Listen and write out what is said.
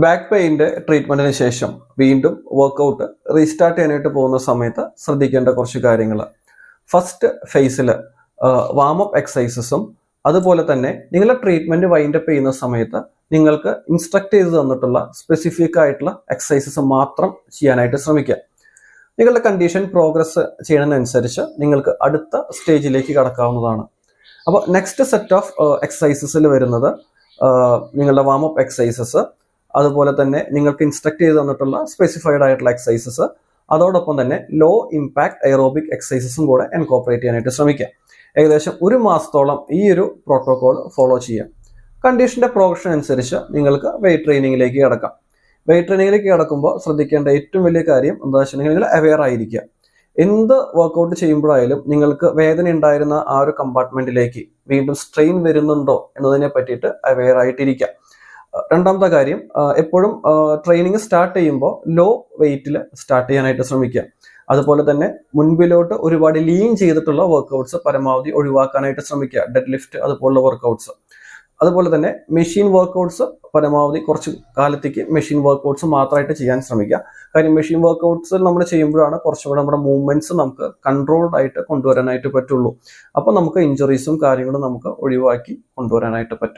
Back പെയിൻ്റെ ട്രീറ്റ്മെന്റിന് ശേഷം വീണ്ടും workout restart ചെയ്യാനായിട്ട് പോകുന്ന സമയത്ത് ശ്രദ്ധിക്കേണ്ട കുറച്ച് കാര്യങ്ങൾ. ഫസ്റ്റ് ഫേസിൽ വാമപ്പ് എക്സസൈസസും അതുപോലെ തന്നെ നിങ്ങളുടെ ട്രീറ്റ്മെന്റ് വൈൻഡപ്പ് ചെയ്യുന്ന സമയത്ത് നിങ്ങൾക്ക് ഇൻസ്ട്രക്ട് ചെയ്ത് തന്നിട്ടുള്ള സ്പെസിഫിക് ആയിട്ടുള്ള എക്സസൈസസ് മാത്രം ചെയ്യാനായിട്ട് ശ്രമിക്കുക. നിങ്ങളുടെ കണ്ടീഷൻ പ്രോഗ്രസ് ചെയ്യുന്നതിനനുസരിച്ച് നിങ്ങൾക്ക് അടുത്ത സ്റ്റേജിലേക്ക് കടക്കാവുന്നതാണ്. അപ്പോൾ നെക്സ്റ്റ് സെറ്റ് ഓഫ് എക്സസൈസസിൽ വരുന്നത് നിങ്ങളുടെ വാമപ്പ് എക്സസൈസസ്, അതുപോലെ തന്നെ നിങ്ങൾക്ക് ഇൻസ്ട്രക്ട് ചെയ്ത് തന്നിട്ടുള്ള സ്പെസിഫൈഡ് ആയിട്ടുള്ള എക്സസൈസസ്, അതോടൊപ്പം തന്നെ ലോ ഇമ്പാക്ട് എയറോബിക് എക്സസൈസസും കൂടെ എൻകോപ്പറേറ്റ് ചെയ്യാനായിട്ട് ശ്രമിക്കുക. ഏകദേശം 1 മാസത്തോളം ഈ ഒരു പ്രോട്ടോകോൾ ഫോളോ ചെയ്യാം. കണ്ടീഷന്റെ പ്രോഗ്രഷൻ അനുസരിച്ച് നിങ്ങൾക്ക് വെയിറ്റ് ട്രെയിനിങ്ങിലേക്ക് കിടക്കാം. വെയിറ്റ് ട്രെയിനിങ്ങിലേക്ക് കിടക്കുമ്പോൾ ശ്രദ്ധിക്കേണ്ട ഏറ്റവും വലിയ കാര്യം എന്താ വെച്ചിട്ടുണ്ടെങ്കിൽ നിങ്ങൾ അവെയർ ആയിരിക്കുക. എന്ത് വർക്കൗട്ട് ചെയ്യുമ്പോഴായാലും നിങ്ങൾക്ക് വേദന ഉണ്ടായിരുന്ന ആ ഒരു കമ്പാർട്ട്മെന്റിലേക്ക് വീണ്ടും സ്ട്രെയിൻ വരുന്നുണ്ടോ എന്നതിനെ പറ്റിയിട്ട് അവെയർ ആയിട്ടിരിക്കുക. രണ്ടാമത്തെ കാര്യം, എപ്പോഴും ട്രെയിനിങ് സ്റ്റാർട്ട് ചെയ്യുമ്പോൾ ലോ വെയിറ്റിൽ സ്റ്റാർട്ട് ചെയ്യാനായിട്ട് ശ്രമിക്കുക. അതുപോലെ തന്നെ മുൻപിലോട്ട് ഒരുപാട് ലീൻ ചെയ്തിട്ടുള്ള വർക്കൗട്ട്സ് പരമാവധി ഒഴിവാക്കാനായിട്ട് ശ്രമിക്കുക. ഡെഡ് ലിഫ്റ്റ് അതുപോലുള്ള വർക്കൗട്ട്സ്. അതുപോലെ തന്നെ മെഷീൻ വർക്കൗട്ട്സ് പരമാവധി കുറച്ച് കാലത്തേക്ക് മെഷീൻ വർക്കൗട്ട്സ് മാത്രമായിട്ട് ചെയ്യാൻ ശ്രമിക്കുക. കാര്യം മെഷീൻ വർക്കൗട്ട്സ് നമ്മൾ ചെയ്യുമ്പോഴാണ് കുറച്ചുകൂടെ നമ്മുടെ മൂവ്മെന്റ്സ് നമുക്ക് കൺട്രോൾഡ് ആയിട്ട് കൊണ്ടുവരാനായിട്ട് പറ്റുള്ളൂ. അപ്പോൾ നമുക്ക് ഇഞ്ചുറീസും കാര്യങ്ങളും നമുക്ക് ഒഴിവാക്കി കൊണ്ടുവരാനായിട്ട് പറ്റും.